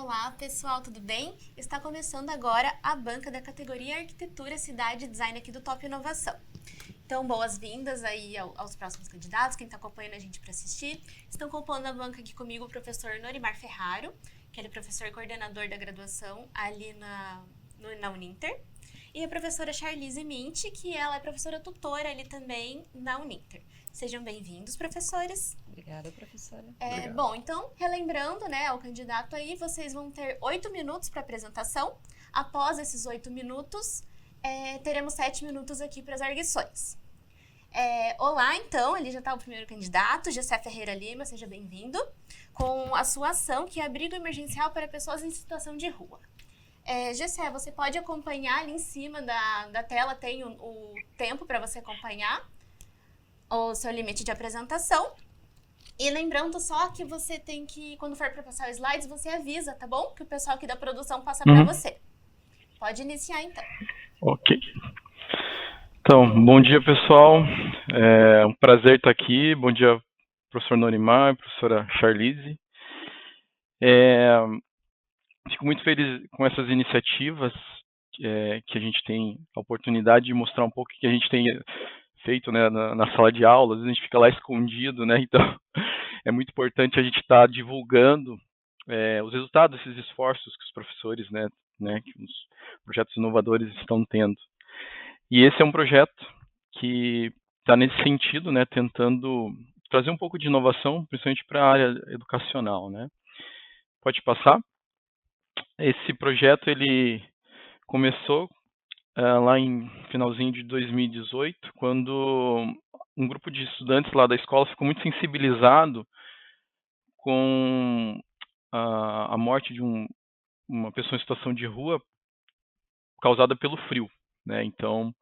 Olá, pessoal, tudo bem? Está começando agora a banca da categoria Arquitetura, Cidade e Design aqui do Top Inovação. Então, boas-vindas aí aos próximos candidatos, quem está acompanhando a gente para assistir. Estão compondo a banca aqui comigo o professor Norimar Ferraro, que ele é professor e coordenador da graduação ali na Uninter, e a professora Charlize Mint, que ela é professora tutora ali também na Uninter. Sejam bem-vindos, professores. Obrigada, professora. Obrigado. Bom, então, relembrando, né, o candidato aí, vocês vão ter 8 minutos para apresentação. Após esses 8 minutos, teremos 7 minutos aqui para as arguições. Olá, então, ele já está o primeiro candidato, Gessé Ferreira Lima, seja bem-vindo, com a sua ação, que é abrigo emergencial para pessoas em situação de rua. Gessé, você pode acompanhar ali em cima da tela, tem o tempo para você acompanhar o seu limite de apresentação. E lembrando só que você tem que, quando for para passar os slides, você avisa, tá bom? Que o pessoal aqui da produção passa para você. Pode iniciar, então. Ok. Então, bom dia, pessoal. É um prazer estar aqui. Bom dia, professor Norimar, professora Charlize. Fico muito feliz com essas iniciativas que a gente tem a oportunidade de mostrar um pouco o que a gente tem feito, né, na sala de aula. Às vezes a gente fica lá escondido, né? Então, é muito importante a gente estar divulgando os resultados desses esforços que os professores, né, que os projetos inovadores estão tendo. E esse é um projeto que está nesse sentido, né, tentando trazer um pouco de inovação, principalmente para a área educacional, né. Pode passar. Esse projeto ele começou lá em finalzinho de 2018, quando um grupo de estudantes lá da escola ficou muito sensibilizado com a morte de uma pessoa em situação de rua causada pelo frio, né? Então,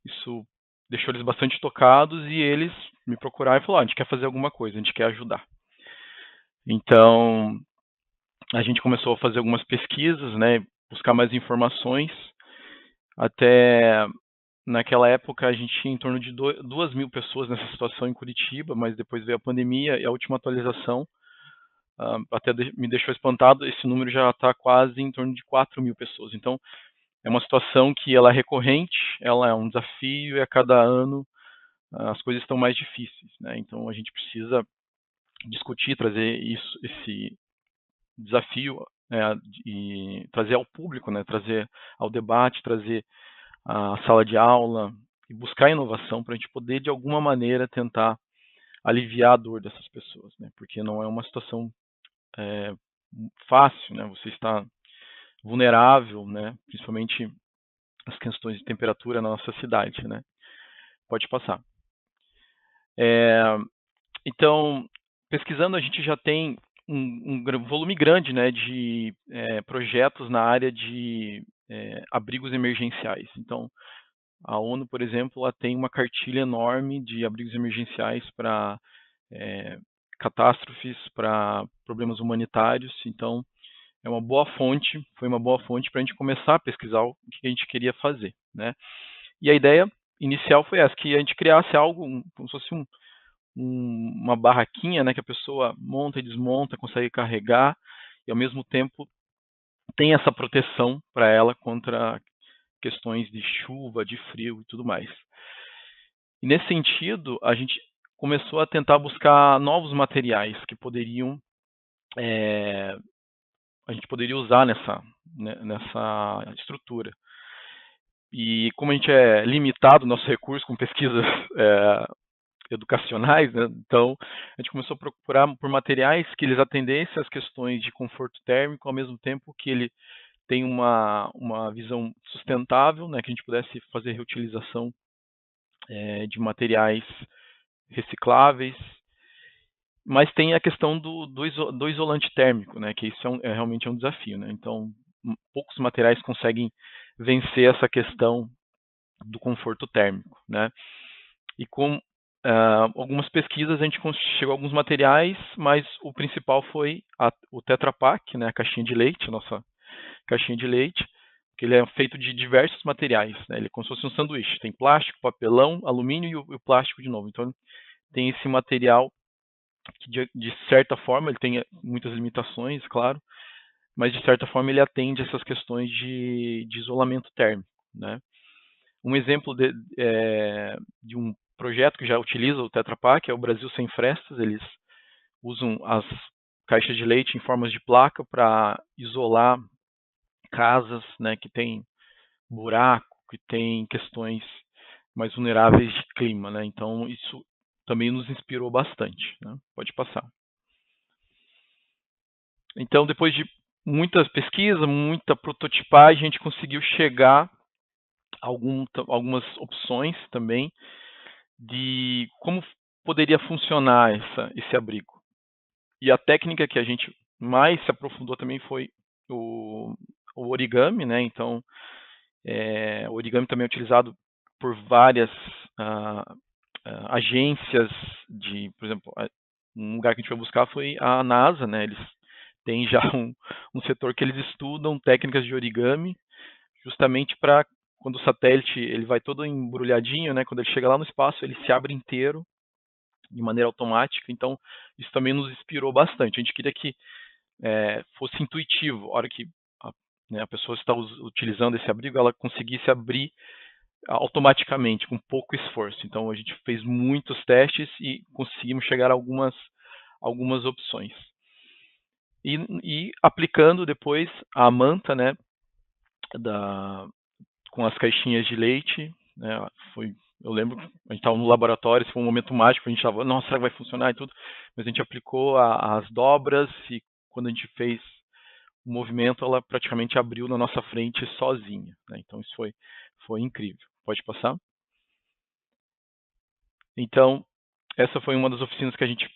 isso deixou eles bastante tocados e eles me procuraram e falaram: a gente quer fazer alguma coisa, a gente quer ajudar. Então, a gente começou a fazer algumas pesquisas, né? Buscar mais informações. Até naquela época a gente tinha em torno de 2.000 pessoas nessa situação em Curitiba, mas depois veio a pandemia e a última atualização até me deixou espantado, esse número já está quase em torno de 4.000 pessoas. Então, é uma situação que ela é recorrente, ela é um desafio e a cada ano as coisas estão mais difíceis, né? Então, a gente precisa discutir, trazer esse desafio e trazer ao público, né? Trazer ao debate, trazer à sala de aula e buscar inovação para a gente poder, de alguma maneira, tentar aliviar a dor dessas pessoas, né? Porque não é uma situação fácil, né? Você está vulnerável, né? Principalmente as questões de temperatura na nossa cidade, né? Pode passar. Então, pesquisando, a gente já tem um volume grande, né, de projetos na área de abrigos emergenciais. Então, a ONU, por exemplo, ela tem uma cartilha enorme de abrigos emergenciais para catástrofes, para problemas humanitários. Então, foi uma boa fonte para a gente começar a pesquisar o que a gente queria fazer, né? E a ideia inicial foi essa, que a gente criasse algo, como se fosse uma barraquinha, né, que a pessoa monta e desmonta, consegue carregar, e ao mesmo tempo tem essa proteção para ela contra questões de chuva, de frio e tudo mais. E nesse sentido, a gente começou a tentar buscar novos materiais que a gente poderia usar nessa estrutura. E como a gente é limitado, nosso recurso com pesquisas educacionais, né? Então a gente começou a procurar por materiais que eles atendessem às questões de conforto térmico, ao mesmo tempo que ele tem uma visão sustentável, né? Que a gente pudesse fazer reutilização de materiais recicláveis, mas tem a questão do isolante térmico, né? Que isso realmente é um desafio, né? Então poucos materiais conseguem vencer essa questão do conforto térmico, né? E com algumas pesquisas a gente chegou a alguns materiais, mas o principal foi o Tetra Pak, né, a caixinha de leite, a nossa caixinha de leite, que ele é feito de diversos materiais, né? Ele é como se fosse um sanduíche, tem plástico, papelão, alumínio e o plástico de novo. Então tem esse material que de certa forma ele tem muitas limitações, claro, mas de certa forma ele atende essas questões de isolamento térmico, né? Um exemplo de um projeto que já utiliza o Tetra Pak é o Brasil Sem Frestas. Eles usam as caixas de leite em formas de placa para isolar casas, né, que tem buraco, que tem questões mais vulneráveis de clima, né? Então isso também nos inspirou bastante, né? Pode passar. Então, depois de muitas pesquisas, muita prototipagem, a gente conseguiu chegar a algumas opções também de como poderia funcionar esse abrigo. E a técnica que a gente mais se aprofundou também foi o origami, né? Então, o origami também é utilizado por várias agências por exemplo, um lugar que a gente foi buscar foi a NASA, né? Eles têm já um setor que eles estudam técnicas de origami, justamente para quando o satélite ele vai todo embrulhadinho, né? Quando ele chega lá no espaço, ele se abre inteiro de maneira automática. Então, isso também nos inspirou bastante. A gente queria que fosse intuitivo, a hora que a pessoa está utilizando esse abrigo, ela conseguisse abrir automaticamente, com pouco esforço. Então, a gente fez muitos testes e conseguimos chegar a algumas opções. E aplicando depois a manta, né, com as caixinhas de leite, né, eu lembro, a gente estava no laboratório, esse foi um momento mágico, a gente estava, nossa, será que vai funcionar e tudo? Mas a gente aplicou as dobras e quando a gente fez o movimento, ela praticamente abriu na nossa frente sozinha, né? Então isso foi incrível. Pode passar? Então, essa foi uma das oficinas que a gente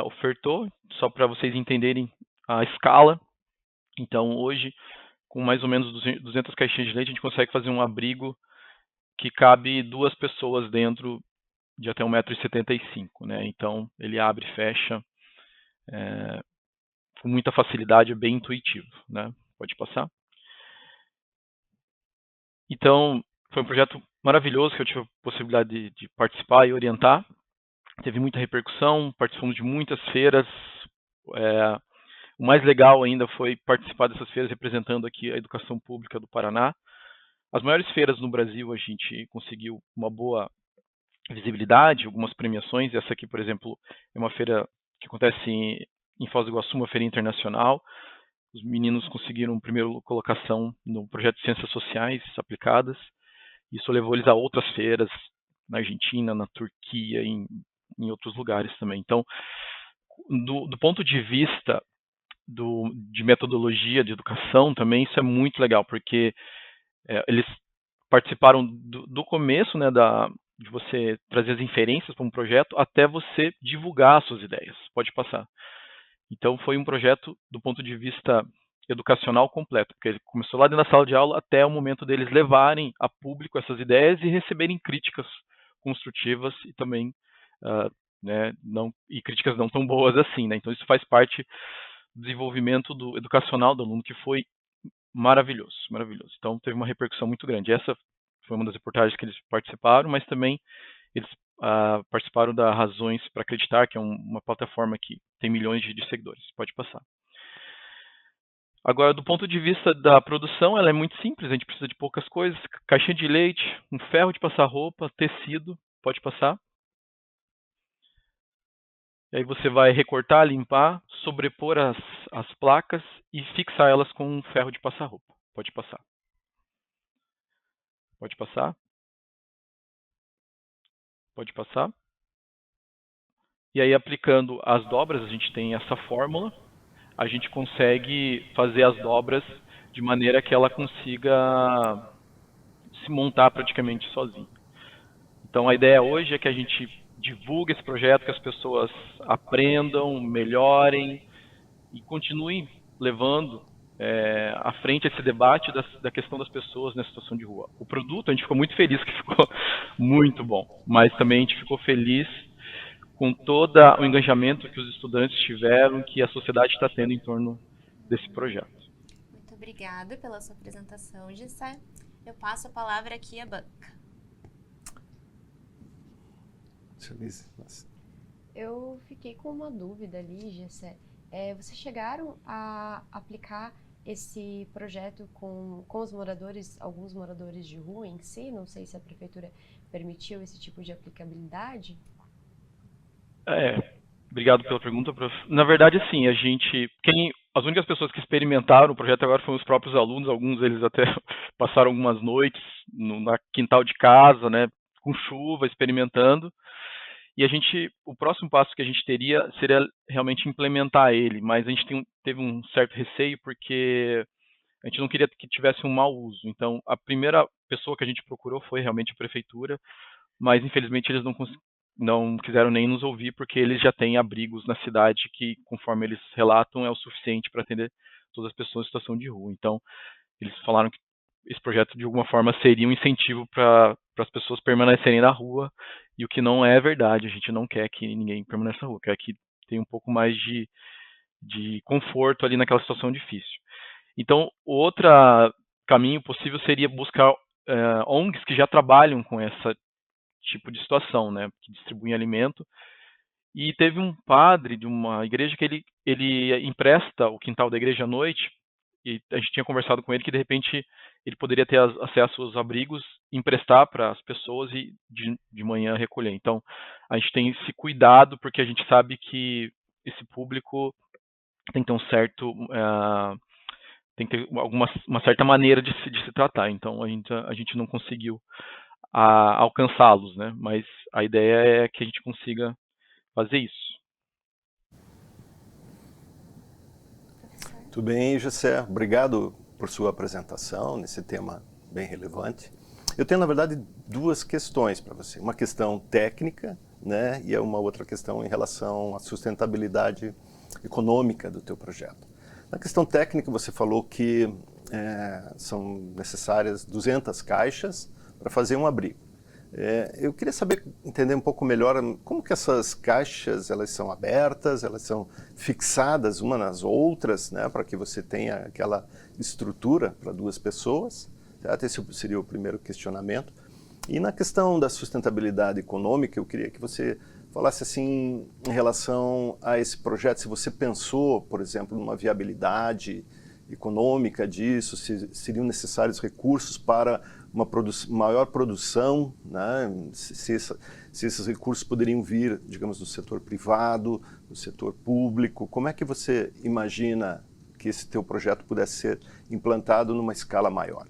ofertou, só para vocês entenderem a escala. Então, hoje, com mais ou menos 200 caixinhas de leite, a gente consegue fazer um abrigo que cabe 2 pessoas dentro de até 1,75 m, né? Então, ele abre e fecha com muita facilidade, é bem intuitivo, né? Pode passar? Então, foi um projeto maravilhoso que eu tive a possibilidade de participar e orientar. Teve muita repercussão, participamos de muitas feiras. O mais legal ainda foi participar dessas feiras representando aqui a educação pública do Paraná. As maiores feiras no Brasil a gente conseguiu uma boa visibilidade, algumas premiações. Essa aqui, por exemplo, é uma feira que acontece em Foz do Iguaçu, uma feira internacional. Os meninos conseguiram a primeira colocação no projeto de Ciências Sociais Aplicadas. Isso levou eles a outras feiras na Argentina, na Turquia, em outros lugares também. Então, do ponto de vista de metodologia de educação também, isso é muito legal, porque eles participaram do começo, né, de você trazer as inferências para um projeto até você divulgar as suas ideias. Pode passar. Então, foi um projeto do ponto de vista educacional completo, porque ele começou lá dentro da sala de aula até o momento deles levarem a público essas ideias e receberem críticas construtivas e também né, e críticas não tão boas assim, né? Então isso faz parte do desenvolvimento educacional do aluno, que foi maravilhoso, maravilhoso. Então teve uma repercussão muito grande. Essa foi uma das reportagens que eles participaram, mas também eles participaram da Razões para Acreditar, que é uma plataforma que tem milhões de seguidores. Pode passar. Agora, do ponto de vista da produção, ela é muito simples, a gente precisa de poucas coisas. Caixinha de leite, um ferro de passar roupa, tecido, pode passar. E aí você vai recortar, limpar, sobrepor as placas e fixar elas com um ferro de passar roupa. Pode passar. Pode passar. Pode passar. E aí, aplicando as dobras, a gente tem essa fórmula. A gente consegue fazer as dobras de maneira que ela consiga se montar praticamente sozinha. Então a ideia hoje é que a gente divulgue esse projeto, que as pessoas aprendam, melhorem e continuem levando à frente esse debate da questão das pessoas na situação de rua. O produto, a gente ficou muito feliz que ficou muito bom, mas também a gente ficou feliz com todo o engajamento que os estudantes tiveram, que a sociedade está tendo em torno desse projeto. Muito obrigada pela sua apresentação, Gessé. Eu passo a palavra aqui à banca. Eu fiquei com uma dúvida ali, Gessé. Vocês chegaram a aplicar esse projeto com os moradores, alguns moradores de rua em si? Não sei se a prefeitura permitiu esse tipo de aplicabilidade. É, obrigado pela pergunta, prof. Na verdade, assim, as únicas pessoas que experimentaram o projeto agora foram os próprios alunos, alguns deles até passaram algumas noites na quintal de casa, né, com chuva, experimentando. E o próximo passo que a gente teria seria realmente implementar ele, mas a gente teve um certo receio porque a gente não queria que tivesse um mau uso. Então, a primeira pessoa que a gente procurou foi realmente a prefeitura, mas infelizmente eles não quiseram nem nos ouvir porque eles já têm abrigos na cidade que, conforme eles relatam, é o suficiente para atender todas as pessoas em situação de rua. Então, eles falaram que esse projeto de alguma forma seria um incentivo para as pessoas permanecerem na rua, e o que não é verdade. A gente não quer que ninguém permaneça na rua, quer que tenha um pouco mais de conforto ali naquela situação difícil. Então, outro caminho possível seria buscar ONGs que já trabalham com esse tipo de situação, né, que distribuem alimento. E teve um padre de uma igreja que ele empresta o quintal da igreja à noite, e a gente tinha conversado com ele que de repente ele poderia ter acesso aos abrigos, emprestar para as pessoas e de manhã recolher. Então, a gente tem esse cuidado porque a gente sabe que esse público tem que ter tem que ter uma certa maneira de se tratar. Então, a gente não conseguiu alcançá-los, né? Mas a ideia é que a gente consiga fazer isso. Professor? Tudo bem, José. Obrigado por sua apresentação nesse tema bem relevante. Eu tenho, na verdade, duas questões para você. Uma questão técnica, né, e uma outra questão em relação à sustentabilidade econômica do teu projeto. Na questão técnica, você falou que são necessárias 200 caixas para fazer um abrigo. Eu queria saber, entender um pouco melhor como que essas caixas elas são abertas, elas são fixadas uma nas outras, né, para que você tenha aquela estrutura para duas pessoas. Certo? Esse seria o primeiro questionamento. E na questão da sustentabilidade econômica, eu queria que você falasse assim em relação a esse projeto, se você pensou, por exemplo, numa viabilidade econômica disso, se seriam necessários recursos para uma maior produção, né? Se esses recursos poderiam vir, digamos, do setor privado, do setor público. Como é que você imagina que esse teu projeto pudesse ser implantado numa escala maior?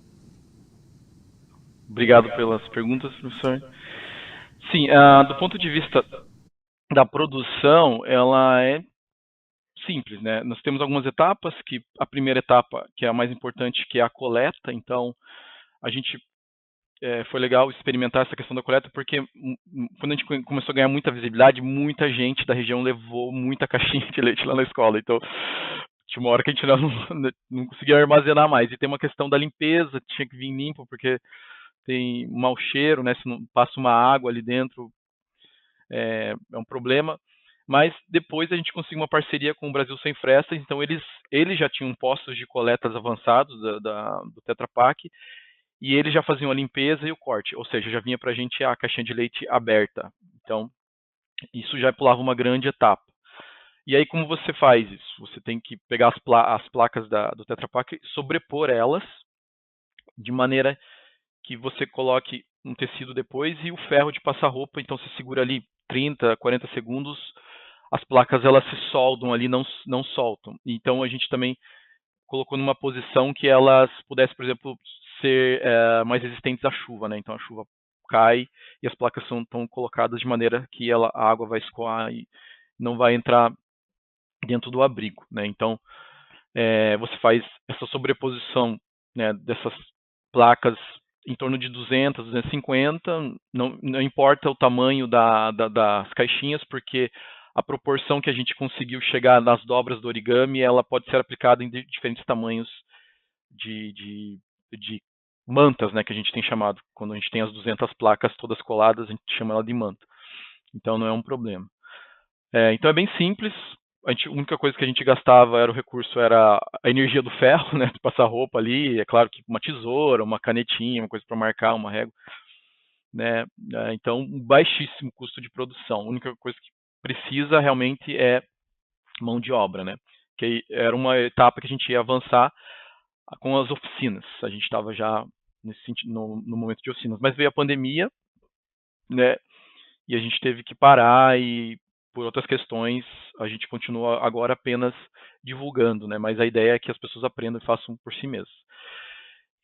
Obrigado pelas perguntas, professor. Sim, do ponto de vista da produção, ela é simples, né? Nós temos algumas etapas, que a primeira etapa, que é a mais importante, que é a coleta. Então, a gente foi legal experimentar essa questão da coleta, porque quando a gente começou a ganhar muita visibilidade, muita gente da região levou muita caixinha de leite lá na escola. Então, tinha uma hora que a gente não conseguia armazenar mais. E tem uma questão da limpeza, tinha que vir limpo, porque tem um mau cheiro, né? Se não passa uma água ali dentro, é um problema. Mas depois a gente conseguiu uma parceria com o Brasil Sem Frestas, então eles já tinham postos de coletas avançados do Tetra Pak, e eles já faziam a limpeza e o corte, ou seja, já vinha para a gente a caixinha de leite aberta. Então, isso já pulava uma grande etapa. E aí, como você faz isso? Você tem que pegar as placas do Tetra Pak e sobrepor elas, de maneira que você coloque um tecido depois e o ferro de passar roupa, então você segura ali 30, 40 segundos, as placas elas se soldam ali, não soltam. Então a gente também colocou numa posição que elas pudessem, por exemplo, ser mais resistentes à chuva, né? Então a chuva cai e as placas estão colocadas de maneira que a água vai escoar e não vai entrar dentro do abrigo, né? Então você faz essa sobreposição, né, dessas placas em torno de 200, 250, não importa o tamanho das caixinhas, porque a proporção que a gente conseguiu chegar nas dobras do origami, ela pode ser aplicada em diferentes tamanhos de mantas, né, que a gente tem chamado. Quando a gente tem as 200 placas todas coladas, a gente chama ela de manta. Então não é um problema. Então é bem simples. A única coisa que a gente gastava era o recurso, era a energia do ferro, né, de passar roupa ali. É claro que uma tesoura, uma canetinha, uma coisa para marcar, uma régua, né. Então, um baixíssimo custo de produção. A única coisa que precisa realmente é mão de obra, né. que era uma etapa que a gente ia avançar com as oficinas. A gente estava já nesse sentido, no momento de oficinas, mas veio a pandemia, né? E a gente teve que parar e por outras questões a gente continua agora apenas divulgando, né? Mas a ideia é que as pessoas aprendam e façam por si mesmas.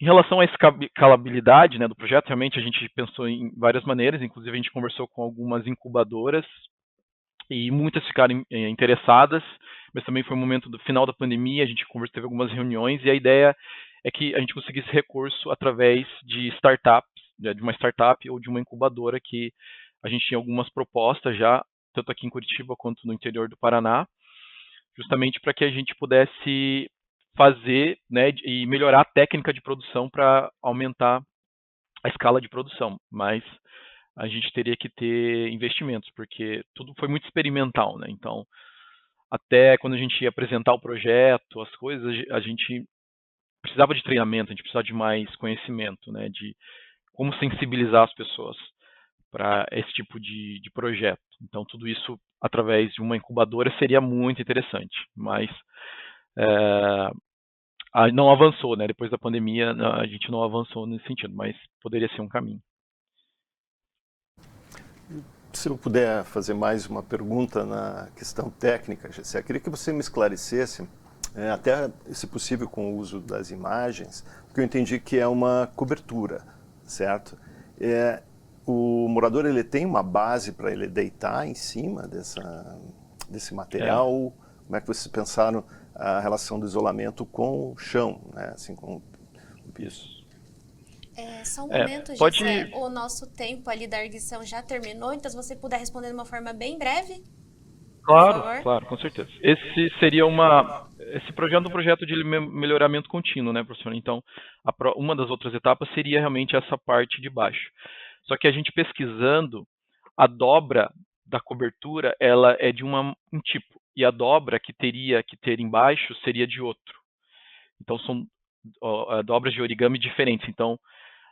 Em relação à escalabilidade, né, do projeto, realmente a gente pensou em várias maneiras, inclusive a gente conversou com algumas incubadoras e muitas ficaram interessadas, mas também foi um momento do final da pandemia, a gente teve algumas reuniões e a ideia é que a gente conseguisse recurso através de startups, de uma startup ou de uma incubadora que a gente tinha algumas propostas já, tanto aqui em Curitiba quanto no interior do Paraná, justamente para que a gente pudesse fazer, né, e melhorar a técnica de produção para aumentar a escala de produção, mas a gente teria que ter investimentos, porque tudo foi muito experimental, né? Então, até quando a gente ia apresentar o projeto, as coisas, a gente precisava de treinamento, a gente precisava de mais conhecimento, né? De como sensibilizar as pessoas para esse tipo de projeto. Então, tudo isso através de uma incubadora seria muito interessante, mas não avançou, né? Depois da pandemia, a gente não avançou nesse sentido, mas poderia ser um caminho. Se eu puder fazer mais uma pergunta na questão técnica, Gessé, queria que você me esclarecesse, até se possível com o uso das imagens, porque eu entendi que é uma cobertura, certo? O morador ele tem uma base para ele deitar em cima desse material? Como é que vocês pensaram a relação do isolamento com o chão, né? Assim, com o piso? Só um momento, pode... Gessé. O nosso tempo ali da erguição já terminou, então se você puder responder de uma forma bem breve. Claro, com certeza. Esse seria esse projeto é um projeto de melhoramento contínuo, né, professor? Então, uma das outras etapas seria realmente essa parte de baixo. Só que a gente pesquisando, a dobra da cobertura, ela é de um tipo, e a dobra que teria que ter embaixo seria de outro. Então, são dobras de origami diferentes. Então,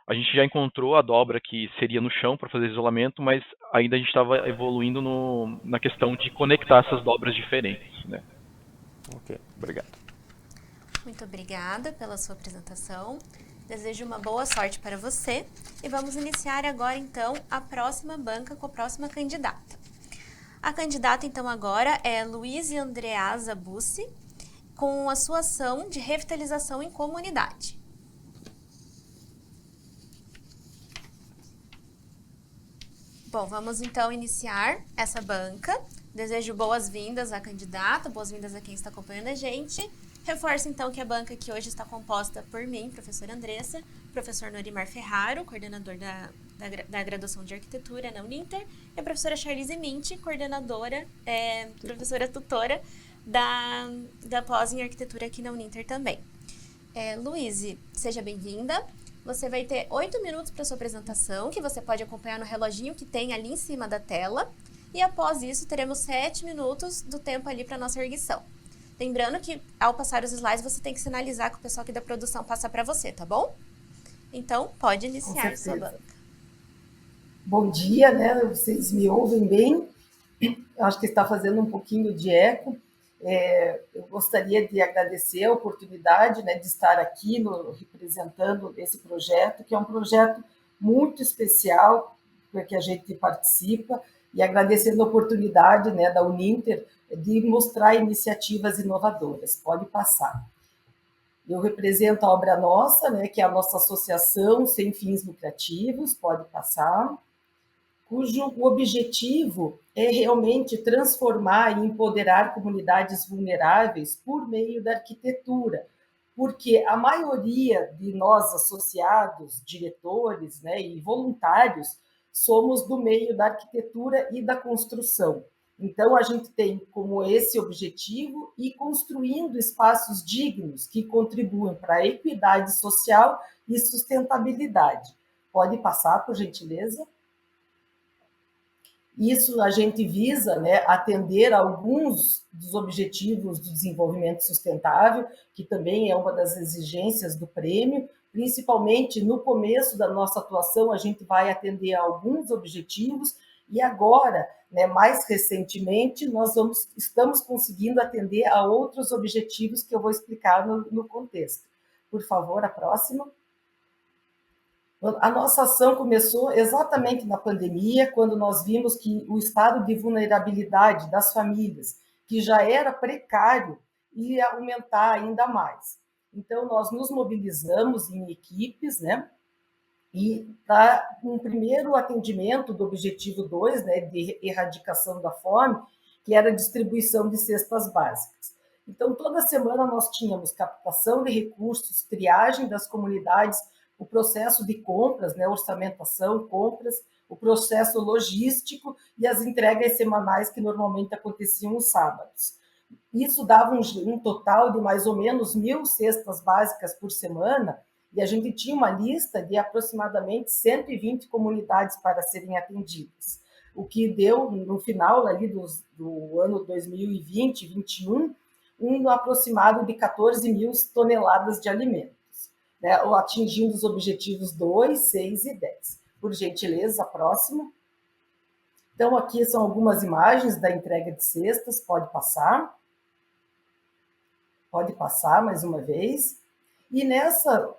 a gente já encontrou a dobra que seria no chão para fazer isolamento, mas ainda a gente estava evoluindo na questão de conectar essas dobras diferentes, né? Ok, obrigado. Muito obrigada pela sua apresentação. Desejo uma boa sorte para você e vamos iniciar agora então a próxima banca com a próxima candidata. A candidata então agora é Luiz Andreasa Bussi, com a sua ação de revitalização em comunidade. Bom, vamos então iniciar essa banca. Desejo boas-vindas à candidata, boas-vindas a quem está acompanhando a gente. Reforço então que a banca aqui hoje está composta por mim, professora Andressa, professor Norimar Ferraro, coordenador da graduação de arquitetura na Uninter, e a professora Charlize Minty, coordenadora, professora tutora da pós em arquitetura aqui na Uninter também. Luíse, seja bem-vinda. Você vai ter 8 minutos para sua apresentação, que você pode acompanhar no reloginho que tem ali em cima da tela. E após isso, teremos 7 minutos do tempo ali para nossa erguição. Lembrando que, ao passar os slides, você tem que sinalizar que o pessoal aqui da produção passa para você, tá bom? Então, pode iniciar sua banca. Bom dia, né? Vocês me ouvem bem? Eu acho que está fazendo um pouquinho de eco. Eu gostaria de agradecer a oportunidade, né, de estar aqui representando esse projeto, que é um projeto muito especial, que a gente participa, e agradecendo a oportunidade, né, da Uninter de mostrar iniciativas inovadoras. Pode passar. Eu represento a Obra Nossa, né, que é a nossa associação sem fins lucrativos, pode passar, cujo objetivo é realmente transformar e empoderar comunidades vulneráveis por meio da arquitetura, porque a maioria de nós associados, diretores, né, e voluntários, somos do meio da arquitetura e da construção. Então, a gente tem como esse objetivo ir construindo espaços dignos que contribuem para a equidade social e sustentabilidade. Pode passar, por gentileza? Isso a gente visa, né, atender a alguns dos objetivos do desenvolvimento sustentável, que também é uma das exigências do prêmio. Principalmente no começo da nossa atuação, a gente vai atender a alguns objetivos E agora, né, mais recentemente, estamos conseguindo atender a outros objetivos que eu vou explicar no contexto. Por favor, a próxima. A nossa ação começou exatamente na pandemia, quando nós vimos que o estado de vulnerabilidade das famílias, que já era precário, ia aumentar ainda mais. Então, nós nos mobilizamos em equipes, né? E para um primeiro atendimento do objetivo 2, né, de erradicação da fome, que era a distribuição de cestas básicas. Então, toda semana nós tínhamos captação de recursos, triagem das comunidades, o processo de compras, né, orçamentação, compras, o processo logístico e as entregas semanais que normalmente aconteciam nos sábados. Isso dava um total de mais ou menos 1.000 cestas básicas por semana, e a gente tinha uma lista de aproximadamente 120 comunidades para serem atendidas, o que deu, no final ali do ano 2020, 2021, um aproximado de 14.000 toneladas de alimentos, né, atingindo os objetivos 2, 6 e 10. Por gentileza, a próxima. Então, aqui são algumas imagens da entrega de cestas, pode passar. Pode passar mais uma vez. E nessa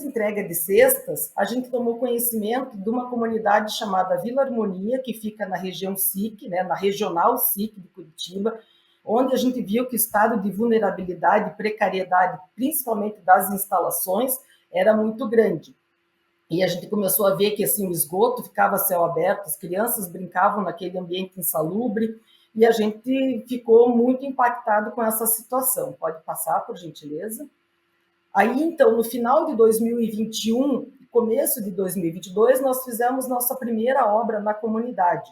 entrega de cestas, a gente tomou conhecimento de uma comunidade chamada Vila Harmonia, que fica na região SIC, né, na regional SIC de Curitiba, onde a gente viu que o estado de vulnerabilidade e precariedade, principalmente das instalações, era muito grande. E a gente começou a ver que assim, o esgoto ficava a céu aberto, as crianças brincavam naquele ambiente insalubre, e a gente ficou muito impactado com essa situação. Pode passar, por gentileza. Aí, então, no final de 2021, começo de 2022, nós fizemos nossa primeira obra na comunidade,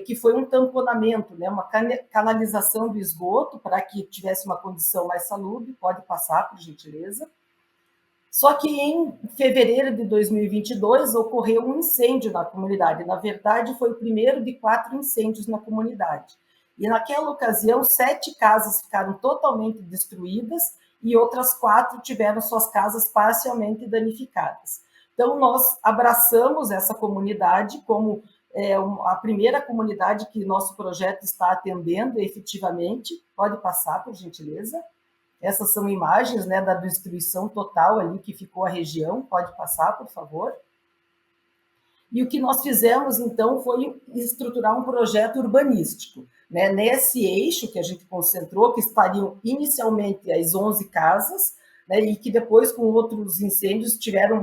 que foi um tamponamento, né, uma canalização do esgoto para que tivesse uma condição mais salubre. Pode passar, por gentileza. Só que em fevereiro de 2022 ocorreu um incêndio na comunidade. Na verdade, foi o primeiro de 4 incêndios na comunidade. E naquela ocasião, 7 casas ficaram totalmente destruídas e outras 4 tiveram suas casas parcialmente danificadas. Então, nós abraçamos essa comunidade como a primeira comunidade que nosso projeto está atendendo efetivamente. Pode passar, por gentileza. Essas são imagens, né, da destruição total ali que ficou a região. Pode passar, por favor. E o que nós fizemos, então, foi estruturar um projeto urbanístico, né, nesse eixo que a gente concentrou, que estariam inicialmente as 11 casas, né, e que depois, com outros incêndios, tiveram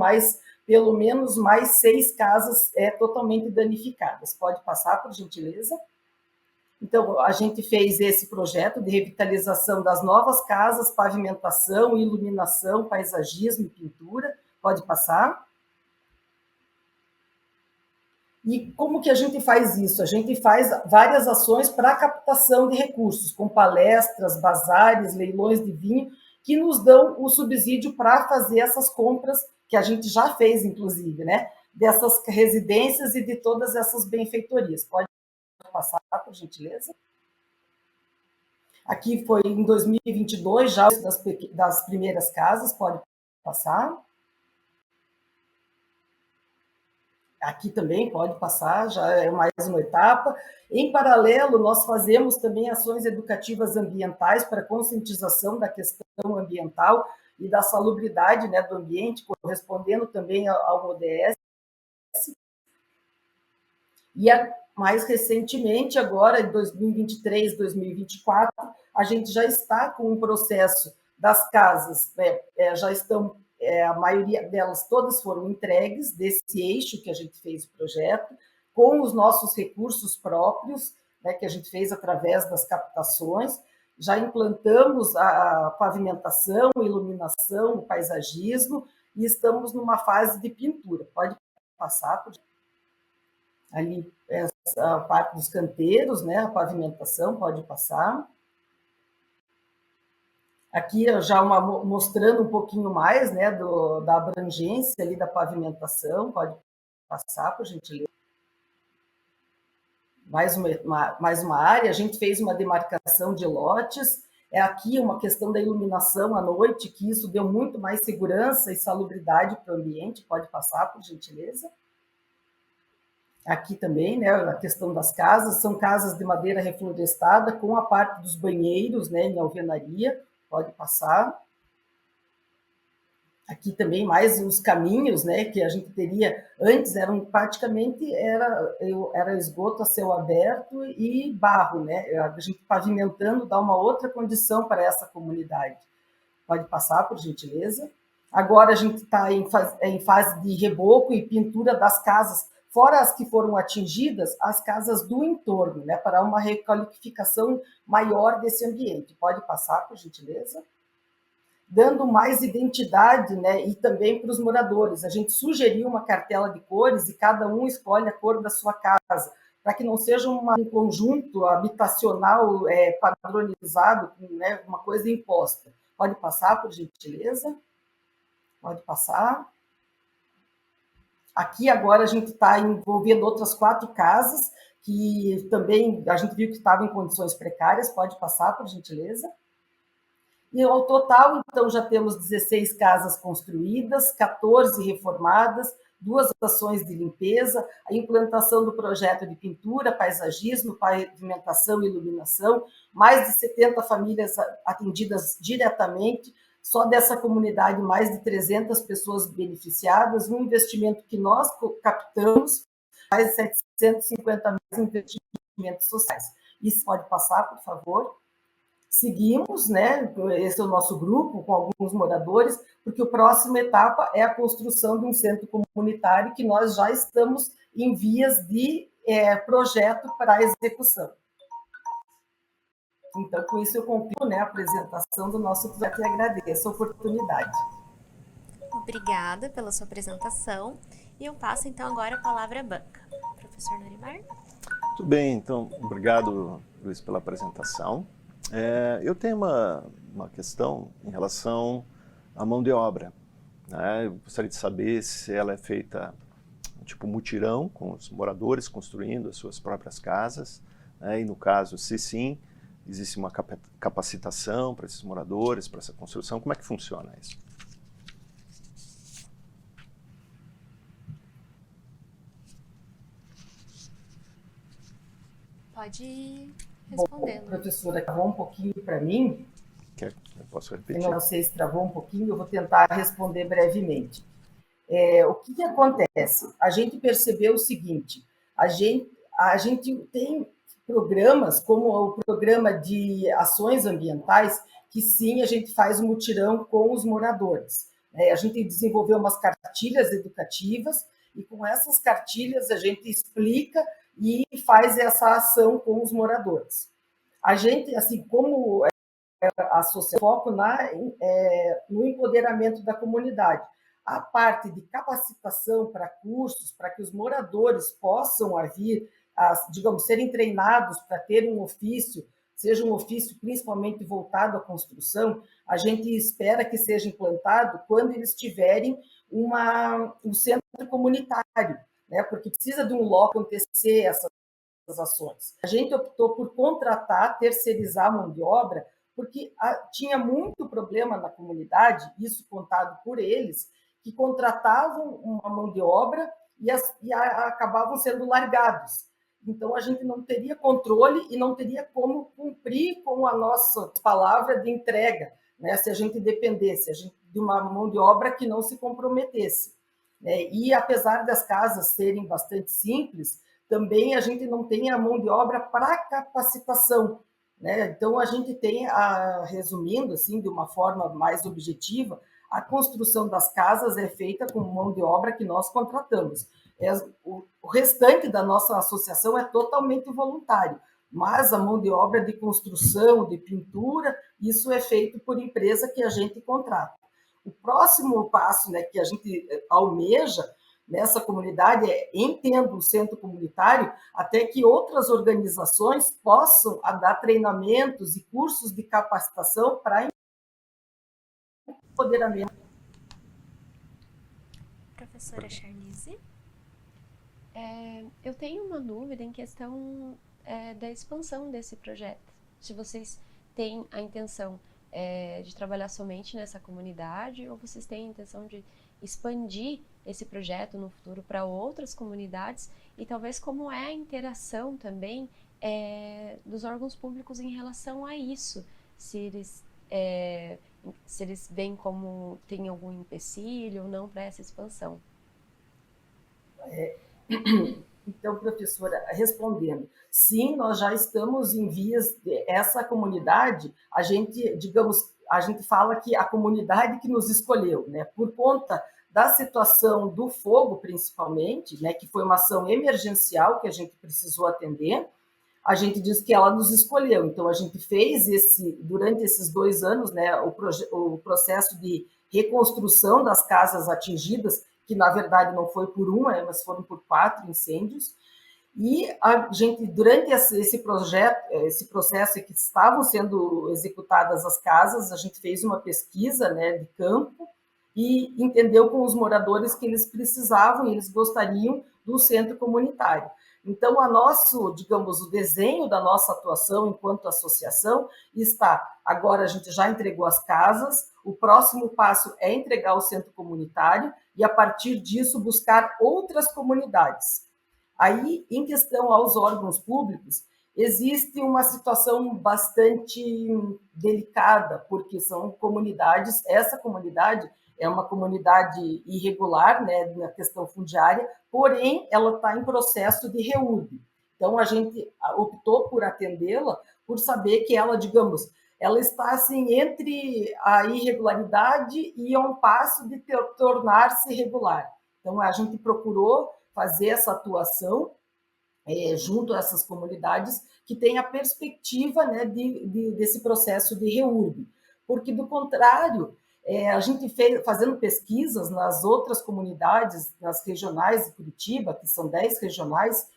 pelo menos mais 6 casas totalmente danificadas. Pode passar, por gentileza. Então, a gente fez esse projeto de revitalização das novas casas, pavimentação, iluminação, paisagismo e pintura. Pode passar. E como que a gente faz isso? A gente faz várias ações para a captação de recursos, com palestras, bazares, leilões de vinho, que nos dão o subsídio para fazer essas compras, que a gente já fez, inclusive, né? Dessas residências e de todas essas benfeitorias. Pode passar, por gentileza. Aqui foi em 2022, já das primeiras casas, pode passar. Aqui também pode passar, já é mais uma etapa. Em paralelo, nós fazemos também ações educativas ambientais para conscientização da questão ambiental e da salubridade, né, do ambiente, correspondendo também ao ODS. E mais recentemente, agora, em 2023, 2024, a gente já está com um processo das casas, né, já estão, a maioria delas, todas foram entregues desse eixo que a gente fez o projeto, com os nossos recursos próprios, né, que a gente fez através das captações. Já implantamos a pavimentação, iluminação, o paisagismo, e estamos numa fase de pintura. Pode passar, por ali essa parte dos canteiros, né, a pavimentação, pode passar. Aqui já mostrando um pouquinho mais, né, da abrangência ali da pavimentação, pode passar, por gentileza. Mais uma área, a gente fez uma demarcação de lotes. Aqui uma questão da iluminação à noite, que isso deu muito mais segurança e salubridade para o ambiente. Pode passar, por gentileza. aqui também, né, a questão das casas, são casas de madeira reflorestada com a parte dos banheiros, né, em alvenaria, pode passar. Aqui também mais os caminhos, né, que a gente teria, antes eram praticamente, era esgoto a céu aberto e barro, né, a gente pavimentando dá uma outra condição para essa comunidade. Pode passar, por gentileza. Agora a gente está em fase de reboco e pintura das casas, fora as que foram atingidas, as casas do entorno, né, para uma requalificação maior desse ambiente. Pode passar, por gentileza. Dando mais identidade, né, e também para os moradores. A gente sugeriu uma cartela de cores e cada um escolhe a cor da sua casa, para que não seja um conjunto habitacional padronizado, né, uma coisa imposta. Pode passar, por gentileza? Pode passar. Aqui agora a gente está envolvendo outras 4 casas, que também a gente viu que estavam em condições precárias. Pode passar, por gentileza. E ao total, então, já temos 16 casas construídas, 14 reformadas, 2 ações de limpeza, a implantação do projeto de pintura, paisagismo, pavimentação e iluminação, mais de 70 famílias atendidas diretamente, só dessa comunidade mais de 300 pessoas beneficiadas, um investimento que nós captamos, mais de 750 mil investimentos sociais. Isso pode passar, por favor? Seguimos, né? Esse é o nosso grupo, com alguns moradores, porque a próxima etapa é a construção de um centro comunitário que nós já estamos em vias de projeto para a execução. Então, com isso, eu concluo, né, a apresentação do nosso projeto e agradeço a oportunidade. Obrigada pela sua apresentação. E eu passo, então, agora a palavra à banca. Professor Norimar? Tudo bem, então, obrigado, Luiz, pela apresentação. Eu tenho uma questão em relação à mão de obra, né? Eu gostaria de saber se ela é feita tipo mutirão, com os moradores construindo as suas próprias casas, né? E no caso, se sim, existe uma capacitação para esses moradores, para essa construção. Como é que funciona isso? Pode responder. Bom, professora, travou um pouquinho para mim. Eu posso repetir? Não sei se travou um pouquinho, eu vou tentar responder brevemente. O que acontece? A gente percebeu o seguinte, a gente tem programas, como o programa de ações ambientais, que sim, a gente faz um mutirão com os moradores. A gente desenvolveu umas cartilhas educativas, e com essas cartilhas a gente explica e faz essa ação com os moradores. A gente, assim, como a associação, foco no empoderamento da comunidade. A parte de capacitação para cursos, para que os moradores possam vir, digamos, serem treinados para ter um ofício, seja um ofício principalmente voltado à construção, a gente espera que seja implantado quando eles tiverem um centro comunitário, né? Porque precisa de um local acontecer essas ações. A gente optou por contratar, terceirizar a mão de obra, porque tinha muito problema na comunidade, isso contado por eles, que contratavam uma mão de obra e acabavam sendo largados. Então, a gente não teria controle e não teria como cumprir com a nossa palavra de entrega, né? Se a gente dependesse de uma mão de obra que não se comprometesse. E, apesar das casas serem bastante simples, também a gente não tem a mão de obra para capacitação, né? Então, a gente tem, resumindo assim, de uma forma mais objetiva, a construção das casas é feita com mão de obra que nós contratamos. O restante da nossa associação é totalmente voluntário, mas a mão de obra de construção, de pintura, isso é feito por empresa que a gente contrata. O próximo passo, né, que a gente almeja nessa comunidade entendo o centro comunitário, até que outras organizações possam dar treinamentos e cursos de capacitação para empoderamento. Professora Charlize? Eu tenho uma dúvida em questão da expansão desse projeto. Se vocês têm a intenção de trabalhar somente nessa comunidade ou vocês têm a intenção de expandir esse projeto no futuro para outras comunidades e talvez como é a interação também dos órgãos públicos em relação a isso, se eles veem como tem algum empecilho ou não para essa expansão. Então, professora, respondendo, sim, nós já estamos em vias essa comunidade, a gente fala que a comunidade que nos escolheu, né, por conta da situação do fogo, principalmente, né, que foi uma ação emergencial que a gente precisou atender, a gente diz que ela nos escolheu. Então, a gente fez durante esses 2 anos, né, o processo de reconstrução das casas atingidas, que na verdade não foi por uma, mas foram por 4 incêndios. E a gente, durante esse processo em que estavam sendo executadas as casas, a gente fez uma pesquisa, né, de campo e entendeu com os moradores que eles precisavam e eles gostariam do centro comunitário. Então, o desenho da nossa atuação enquanto associação está, agora a gente já entregou as casas, o próximo passo é entregar o centro comunitário e, a partir disso, buscar outras comunidades. Aí, em questão aos órgãos públicos, existe uma situação bastante delicada, porque são comunidades, essa comunidade é uma comunidade irregular, né, na questão fundiária, porém, ela está em processo de REURB. Então, a gente optou por atendê-la, por saber que ela, ela está assim, entre a irregularidade e a um passo de tornar-se regular. Então, a gente procurou fazer essa atuação junto a essas comunidades que têm a perspectiva, né, desse processo de REURB. Porque, do contrário, a gente fazendo pesquisas nas outras comunidades, nas regionais de Curitiba, que são 10 regionais,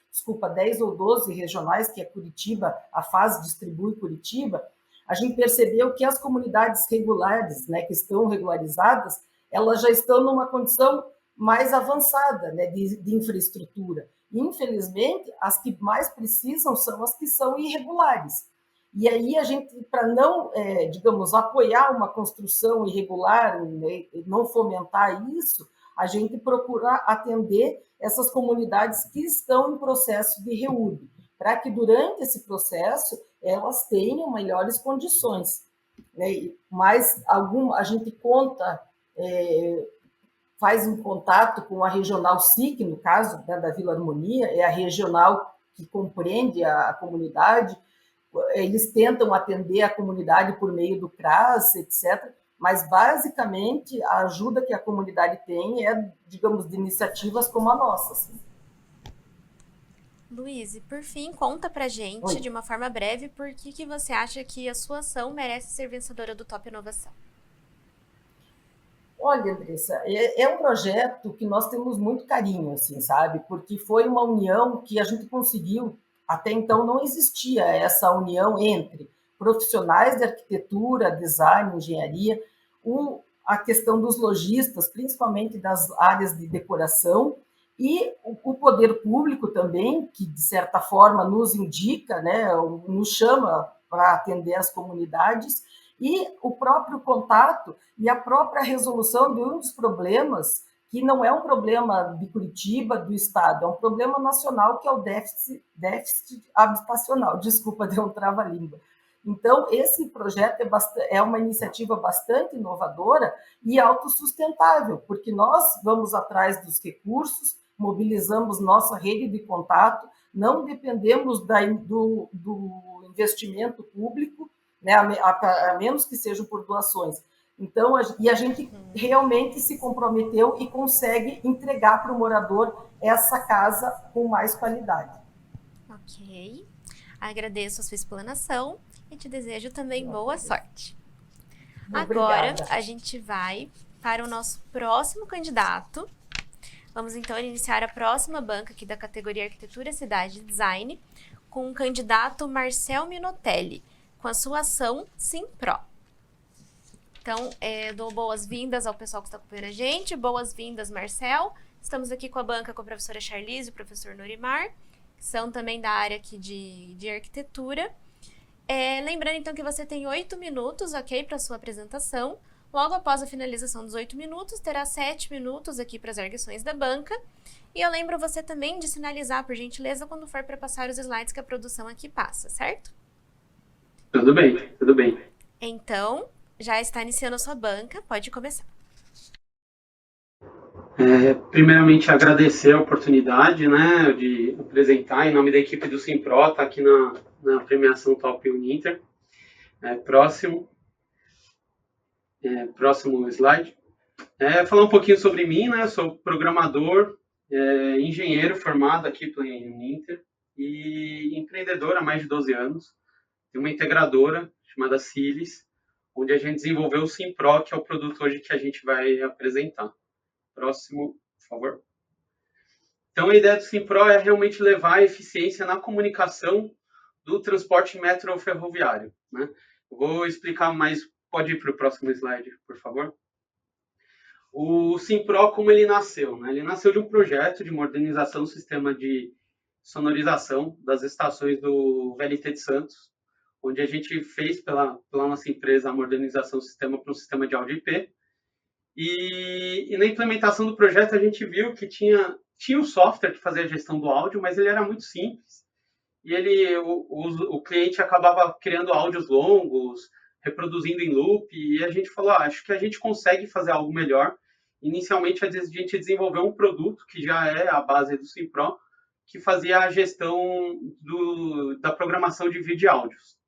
10 ou 12 regionais, que é Curitiba, a FAS distribui Curitiba, a gente percebeu que as comunidades regulares, né, que estão regularizadas, elas já estão numa condição mais avançada, né, de infraestrutura. E, infelizmente, as que mais precisam são as que são irregulares. E aí a gente, para não, apoiar uma construção irregular, né, não fomentar isso, a gente procura atender essas comunidades que estão em processo de REURB, para que durante esse processo elas tenham melhores condições. Né? Mas a gente faz um contato com a regional SIC, no caso, né, da Vila Harmonia, é a regional que compreende a comunidade. Eles tentam atender a comunidade por meio do CRAS, etc., mas, basicamente, a ajuda que a comunidade tem é, de iniciativas como a nossa. Assim. Luíse, por fim, conta pra gente, de uma forma breve, por que você acha que a sua ação merece ser vencedora do Top Inovação. Olha, Andressa, é um projeto que nós temos muito carinho, assim, sabe? Porque foi uma união que a gente conseguiu. Até então não existia essa união entre profissionais de arquitetura, design, engenharia, a questão dos lojistas, principalmente das áreas de decoração, e o poder público também, que de certa forma nos indica, né, nos chama para atender as comunidades, e o próprio contato e a própria resolução de um dos problemas, que não é um problema de Curitiba, do Estado, é um problema nacional, que é o déficit habitacional. Desculpa, deu um trava-língua. Então, esse projeto é uma iniciativa bastante inovadora e autossustentável, porque nós vamos atrás dos recursos, mobilizamos nossa rede de contato, não dependemos do investimento público, né, a menos que sejam por doações. Então, a gente realmente se comprometeu e consegue entregar para o morador essa casa com mais qualidade. Ok. Agradeço a sua explanação e te desejo também boa sorte. Agora, a gente vai para o nosso próximo candidato. Vamos, então, iniciar a próxima banca aqui da categoria Arquitetura, Cidade e Design, com o candidato Marcel Minotelli, com a sua ação Simpro. Então, dou boas-vindas ao pessoal que está acompanhando a gente. Boas-vindas, Marcel. Estamos aqui com a banca com a professora Charlize e o professor Norimar, que são também da área aqui de arquitetura. Lembrando, então, que você tem 8 minutos, ok, para sua apresentação. Logo após a finalização dos 8 minutos, terá 7 minutos aqui para as arguições da banca. E eu lembro você também de sinalizar, por gentileza, quando for para passar os slides que a produção aqui passa, certo? Tudo bem, tudo bem. Então, já está iniciando a sua banca, pode começar. Primeiramente, agradecer a oportunidade, né, de apresentar em nome da equipe do Simpro, tá aqui na premiação Top Uninter. Próximo slide. Falar um pouquinho sobre mim, né, sou programador, engenheiro formado aqui pela Uninter e empreendedor há mais de 12 anos. Tem uma integradora chamada Cilis, onde a gente desenvolveu o Simpro, que é o produto hoje que a gente vai apresentar. Próximo, por favor. Então, a ideia do Simpro é realmente levar a eficiência na comunicação do transporte metroferroviário, né? Eu vou explicar mais. Pode ir para o próximo slide, por favor. O Simpro, como ele nasceu, né? Ele nasceu de um projeto de modernização do sistema de sonorização das estações do VLT de Santos, onde a gente fez pela nossa empresa a modernização do sistema para um sistema de áudio IP. E na implementação do projeto a gente viu que tinha o software que fazia a gestão do áudio, mas ele era muito simples. E o cliente acabava criando áudios longos, reproduzindo em loop, e a gente falou, acho que a gente consegue fazer algo melhor. Inicialmente a gente desenvolveu um produto que já é a base do Simpro, que fazia a gestão da programação de vídeo e áudios.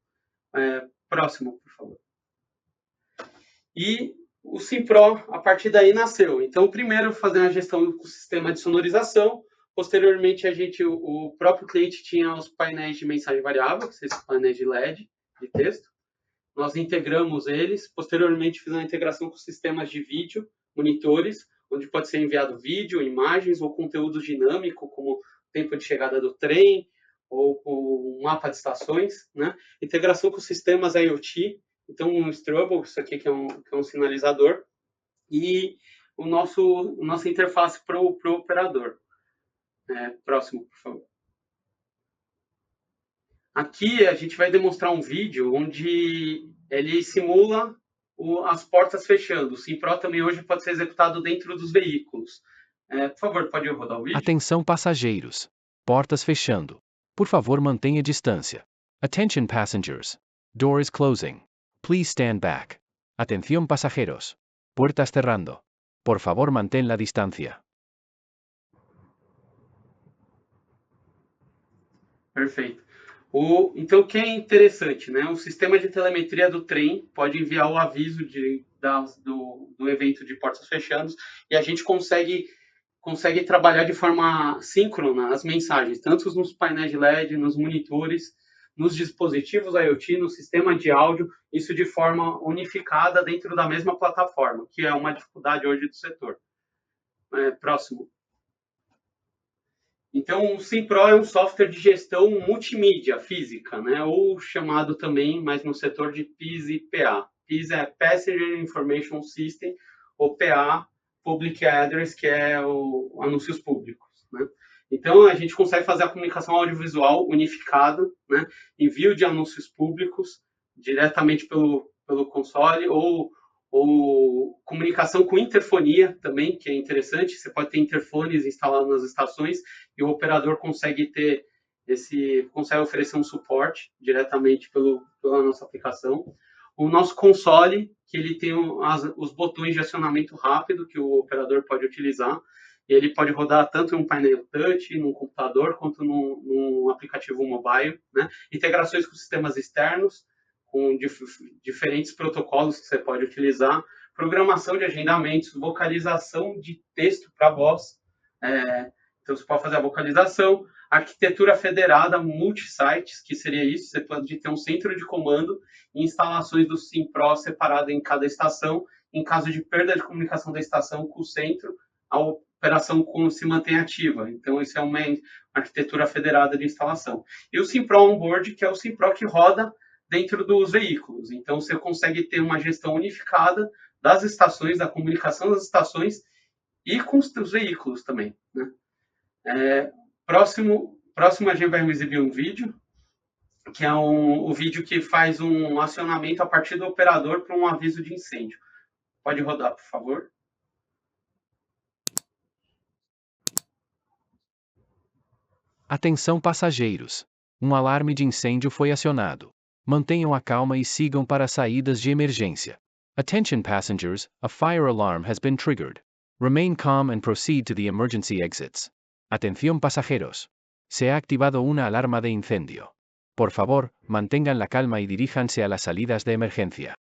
Próximo, por favor. E o Simpro, a partir daí, nasceu. Então, primeiro, fazendo a gestão do sistema de sonorização. Posteriormente, o próprio cliente tinha os painéis de mensagem variável, esses painéis de LED, de texto. Nós integramos eles. Posteriormente, fizemos a integração com sistemas de vídeo, monitores, onde pode ser enviado vídeo, imagens ou conteúdo dinâmico, como tempo de chegada do trem ou o mapa de estações, né? Integração com sistemas IoT. Então, um Strobel, isso aqui que é um sinalizador, e nossa interface para o operador. Próximo, por favor. Aqui a gente vai demonstrar um vídeo onde ele simula as portas fechando. O Simpro também hoje pode ser executado dentro dos veículos. Por favor, pode rodar o vídeo? Atenção passageiros. Portas fechando. Por favor, mantenha distância. Attention passengers. Door is closing. Please stand back. Atención pasajeros. Puertas cerrando. Por favor, mantén la distancia. Perfeito. Então, o que é interessante, né? O sistema de telemetria do trem pode enviar o aviso do evento de portas fechando e a gente consegue trabalhar de forma síncrona as mensagens, tanto nos painéis de LED, nos monitores, nos dispositivos IoT, no sistema de áudio, isso de forma unificada dentro da mesma plataforma, que é uma dificuldade hoje do setor. Próximo. Então, o Simpro é um software de gestão multimídia física, né? Ou chamado também, mas no setor de PIS e PA. PIS é Passenger Information System, ou PA, Public Address, que é o anúncios públicos, né? Então, a gente consegue fazer a comunicação audiovisual unificada, né? Envio de anúncios públicos diretamente pelo console, ou comunicação com interfonia também, que é interessante. Você pode ter interfones instalados nas estações e o operador consegue oferecer um suporte diretamente pela nossa aplicação. O nosso console, que ele tem os botões de acionamento rápido que o operador pode utilizar. Ele pode rodar tanto em um painel touch, num computador, quanto num aplicativo mobile, né? Integrações com sistemas externos, com diferentes protocolos que você pode utilizar, programação de agendamentos, vocalização de texto para voz. Então, você pode fazer a vocalização, arquitetura federada, multi-sites, que seria isso, você pode ter um centro de comando e instalações do Simpro separado em cada estação. Em caso de perda de comunicação da estação com o centro, a operação se mantém ativa. Então, isso é uma arquitetura federada de instalação. E o Simpro Onboard, que é o Simpro que roda dentro dos veículos. Então, você consegue ter uma gestão unificada das estações, da comunicação das estações e com os veículos também, né? Próximo a gente vai exibir um vídeo, que é o vídeo que faz um acionamento a partir do operador para um aviso de incêndio. Pode rodar, por favor. Atenção passageiros. Um alarme de incêndio foi acionado. Mantenham a calma e sigam para as saídas de emergência. Attention passengers, a fire alarm has been triggered. Remain calm and proceed to the emergency exits. Atención pasajeros. Se ha activado una alarma de incendio. Por favor, mantengan la calma y diríjanse a las salidas de emergencia.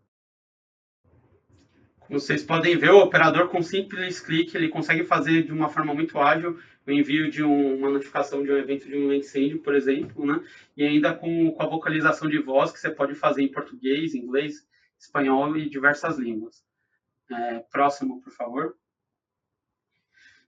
Como vocês podem ver, o operador com simples clique, ele consegue fazer de uma forma muito ágil o envio de uma notificação de um evento de um incêndio, por exemplo, né? E ainda com a vocalização de voz, que você pode fazer em português, inglês, espanhol e diversas línguas. Próximo, por favor.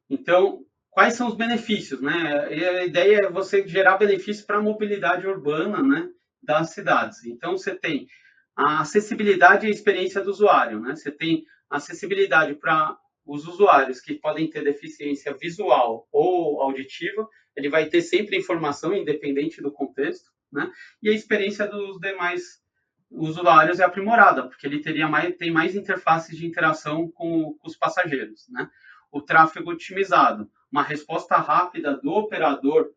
Então, quais são os benefícios, né? E a ideia é você gerar benefícios para a mobilidade urbana, né, das cidades. Então, você tem a acessibilidade e a experiência do usuário, né? Você tem acessibilidade para os usuários que podem ter deficiência visual ou auditiva, ele vai ter sempre informação, independente do contexto, né? E a experiência dos demais usuários é aprimorada, porque ele tem mais interfaces de interação com os passageiros, né? O tráfego otimizado, uma resposta rápida do operador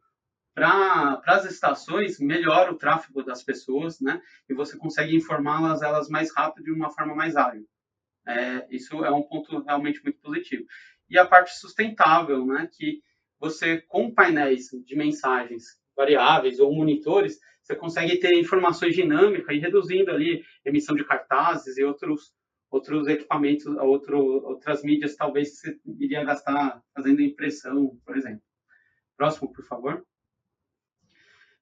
para as estações melhora o tráfego das pessoas, né? E você consegue informá-las elas mais rápido de uma forma mais ágil. Isso é um ponto realmente muito positivo. E a parte sustentável, né? Que você, com painéis de mensagens variáveis ou monitores, você consegue ter informações dinâmicas e reduzindo ali emissão de cartazes e outros equipamentos, outras mídias, talvez você iria gastar fazendo impressão, por exemplo. Próximo, por favor.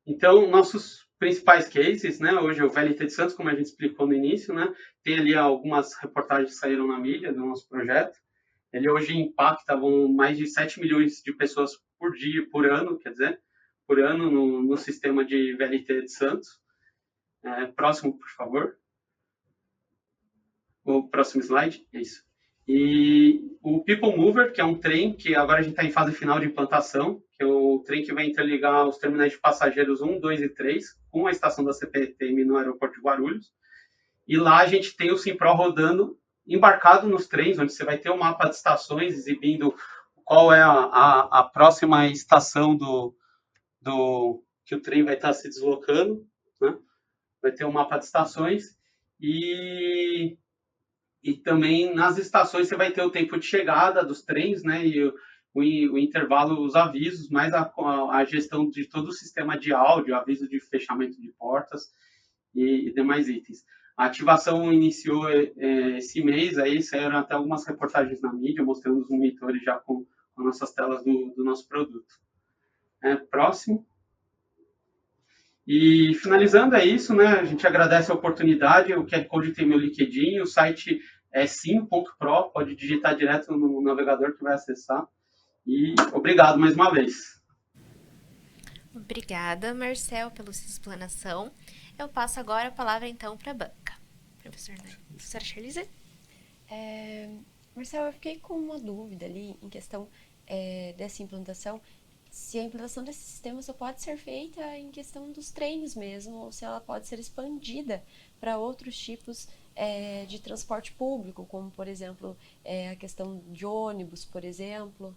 Então, nossos principais cases, né? Hoje o VLT de Santos, como a gente explicou no início, né? Tem ali algumas reportagens que saíram na mídia do nosso projeto. Ele hoje impacta mais de 7 milhões de pessoas por dia, por ano, por ano no sistema de VLT de Santos. Próximo, por favor. O próximo slide, isso. E o People Mover, que é um trem que agora a gente está em fase final de implantação, que é o trem que vai interligar os terminais de passageiros 1, 2 e 3 com a estação da CPTM no aeroporto de Guarulhos. E lá a gente tem o Simpro rodando, embarcado nos trens, onde você vai ter um mapa de estações exibindo qual é a próxima estação que o trem vai estar se deslocando, né? Vai ter um mapa de estações e também nas estações você vai ter o tempo de chegada dos trens, né? E o intervalo, os avisos, mais a gestão de todo o sistema de áudio, aviso de fechamento de portas e demais itens. A ativação iniciou esse mês, aí saíram até algumas reportagens na mídia, mostrando os monitores já com nossas telas do nosso produto. Próximo. E finalizando é isso, né? A gente agradece a oportunidade, o QR Code tem meu LinkedIn, o site é sim.pro, pode digitar direto no navegador que vai acessar. E obrigado mais uma vez. Obrigada, Marcel, pela sua explanação. Eu passo agora a palavra, então, para a banca. Professora Charlize? Marcel, eu fiquei com uma dúvida ali em questão dessa implantação. Se a implantação desse sistema só pode ser feita em questão dos trens mesmo, ou se ela pode ser expandida para outros tipos de transporte público, como, por exemplo, a questão de ônibus, por exemplo.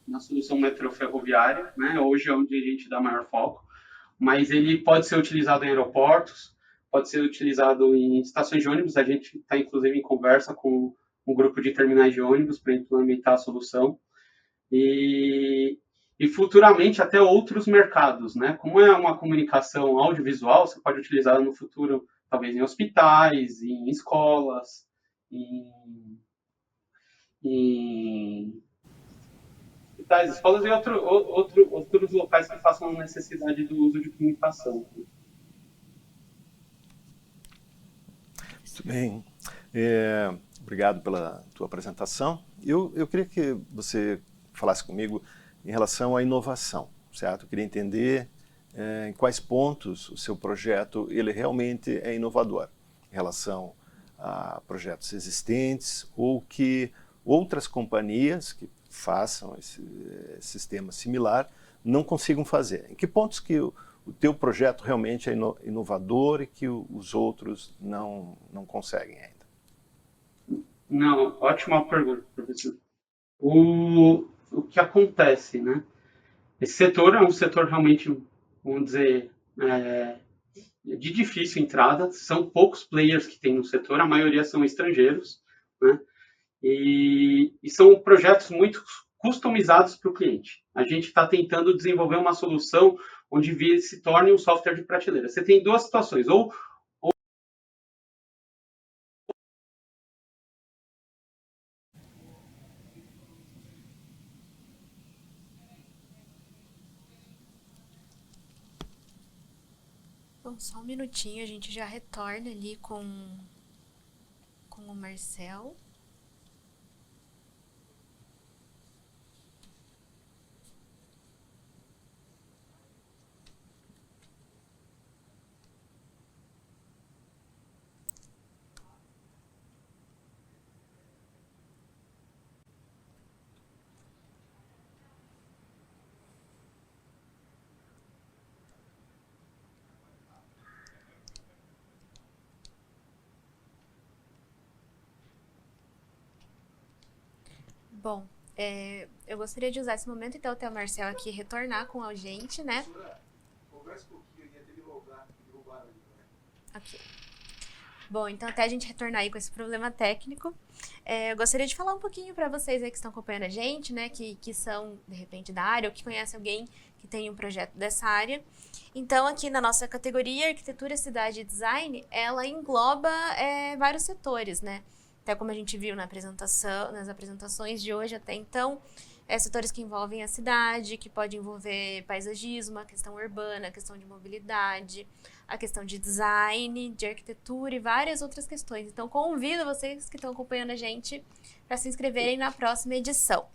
Na solução metroferroviária, né? Hoje é onde a gente dá maior foco, mas ele pode ser utilizado em aeroportos, pode ser utilizado em estações de ônibus. A gente está, inclusive, em conversa com um grupo de terminais de ônibus para implementar a solução. E futuramente até outros mercados, né? Como é uma comunicação audiovisual, você pode utilizar no futuro, talvez em hospitais, em escolas, escolas e outros locais que façam necessidade do uso de comunicação. Muito bem. Obrigado pela tua apresentação. Eu queria que você falasse comigo em relação à inovação, certo? Eu queria entender em quais pontos o seu projeto ele realmente é inovador em relação a projetos existentes ou que outras companhias que façam esse sistema similar não consigam fazer. Em que pontos que o teu projeto realmente é inovador e que os outros não conseguem ainda? Não, ótima pergunta, professor. O que acontece, né? Esse setor é um setor realmente, vamos dizer, de difícil entrada. São poucos players que tem no setor, a maioria são estrangeiros, né? E são projetos muito customizados para o cliente. A gente está tentando desenvolver uma solução onde se torne um software de prateleira. Você tem duas situações, ou Bom, só um minutinho, a gente já retorna ali com o Marcel. Bom, eu gostaria de usar esse momento, então, até o Marcel aqui retornar com a gente, né? Conversa um pouquinho, ia derrubar ali. Ok. Bom, então até a gente retornar aí com esse problema técnico, eu gostaria de falar um pouquinho para vocês aí que estão acompanhando a gente, né, que são, de repente, da área ou que conhecem alguém que tem um projeto dessa área. Então, aqui na nossa categoria Arquitetura, Cidade e Design, ela engloba vários setores, né? Até como a gente viu na apresentação, nas apresentações de hoje até então, setores que envolvem a cidade, que pode envolver paisagismo, a questão urbana, a questão de mobilidade, a questão de design, de arquitetura e várias outras questões. Então, convido vocês que estão acompanhando a gente para se inscreverem na próxima edição.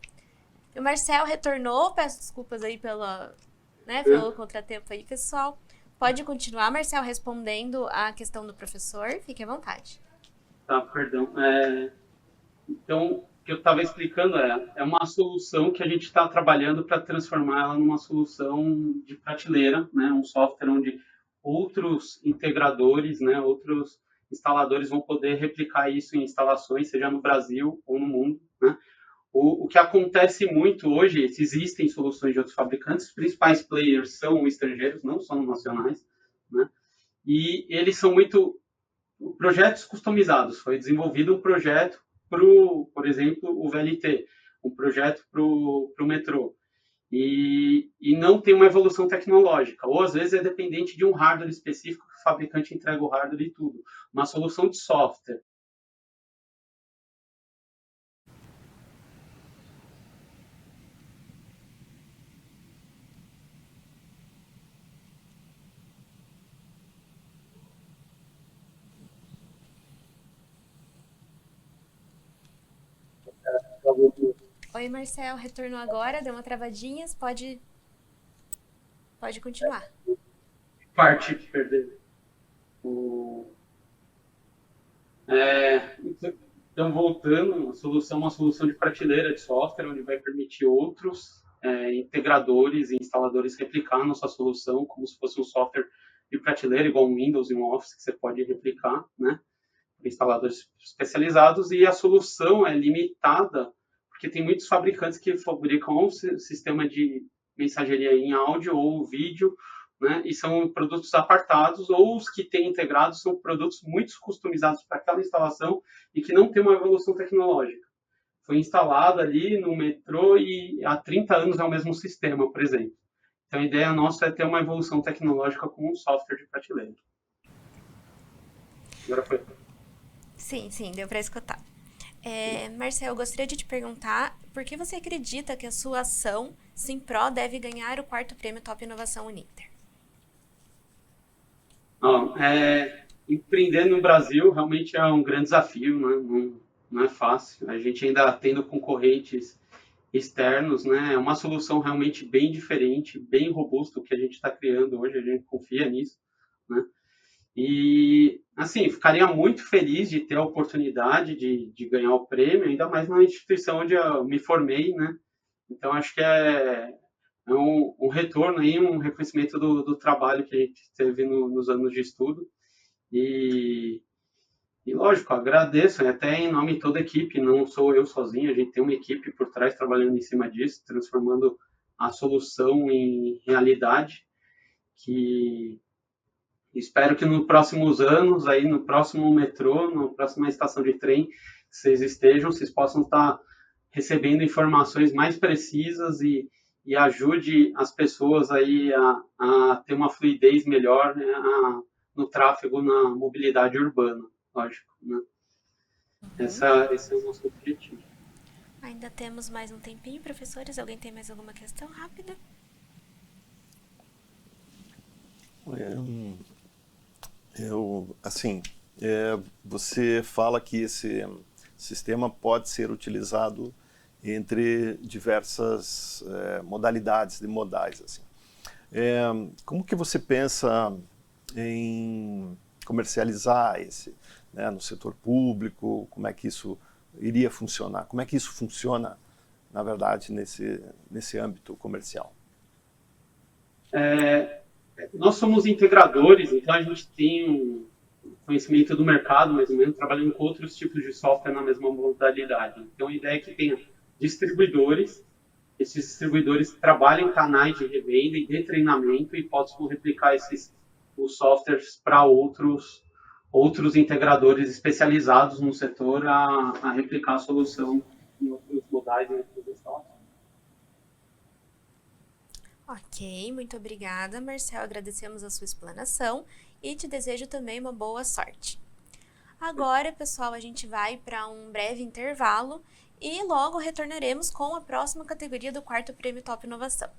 O Marcel retornou, peço desculpas aí pelo contratempo aí, pessoal. Pode continuar, Marcel, respondendo a questão do professor, fique à vontade. Tá, perdão. Então, o que eu estava explicando é uma solução que a gente está trabalhando para transformar ela numa solução de prateleira, né? Um software onde outros integradores, né? Outros instaladores vão poder replicar isso em instalações, seja no Brasil ou no mundo, né? O que acontece muito hoje, existem soluções de outros fabricantes, os principais players são estrangeiros, não são nacionais, né? E eles são muito projetos customizados. Foi desenvolvido um projeto para, por exemplo, o VLT, um projeto para o metrô. E não tem uma evolução tecnológica. Ou, às vezes, é dependente de um hardware específico que o fabricante entrega o hardware e tudo. Uma solução de software. Oi, Marcel, retornou agora, deu uma travadinha, pode continuar. Parte que perdeu. Então, voltando, a solução é uma solução de prateleira de software, onde vai permitir outros integradores e instaladores replicar a nossa solução como se fosse um software de prateleira, igual um Windows e um Office, que você pode replicar, né? Instaladores especializados, e a solução é limitada, porque tem muitos fabricantes que fabricam um sistema de mensageria em áudio ou vídeo, né, e são produtos apartados, ou os que têm integrados são produtos muito customizados para aquela instalação e que não tem uma evolução tecnológica. Foi instalado ali no metrô e há 30 anos é o mesmo sistema, por exemplo. Então, a ideia nossa é ter uma evolução tecnológica com um software de prateleira. Agora foi. Sim, deu para escutar. Marcel, eu gostaria de te perguntar por que você acredita que a sua ação Simpro deve ganhar o 4º Prêmio Top Inovação Uninter? Empreender no Brasil realmente é um grande desafio, né? Não é fácil. A gente ainda tendo concorrentes externos, né? É uma solução realmente bem diferente, bem robusta o que a gente está criando hoje, a gente confia nisso, né? E, assim, ficaria muito feliz de ter a oportunidade de ganhar o prêmio, ainda mais na instituição onde eu me formei, né? Então, acho que é um retorno aí, um reconhecimento do trabalho que a gente teve nos anos de estudo. E lógico, agradeço, até em nome de toda a equipe, não sou eu sozinho, a gente tem uma equipe por trás trabalhando em cima disso, transformando a solução em realidade, que espero que nos próximos anos, aí no próximo metrô, na próxima estação de trem, vocês possam estar recebendo informações mais precisas e ajude as pessoas aí a ter uma fluidez melhor, né, no tráfego, na mobilidade urbana, lógico, né? Esse é o nosso objetivo. Ainda temos mais um tempinho, professores. Alguém tem mais alguma questão rápida? Você fala que esse sistema pode ser utilizado entre diversas modalidades de modais, assim. Como que você pensa em comercializar esse, né, no setor público? Como é que isso iria funcionar? Como é que isso funciona, na verdade, nesse âmbito comercial? Nós somos integradores, então a gente tem um conhecimento do mercado, mais ou menos, trabalhando com outros tipos de software na mesma modalidade. Então a ideia é que tenha distribuidores, esses distribuidores trabalham em canais de revenda e de treinamento e possam replicar os softwares para outros integradores especializados no setor a replicar a solução em outros modais, em outros softwares. Ok, muito obrigada, Marcel. Agradecemos a sua explanação e te desejo também uma boa sorte. Agora, pessoal, a gente vai para um breve intervalo e logo retornaremos com a próxima categoria do quarto Prêmio Top Inovação.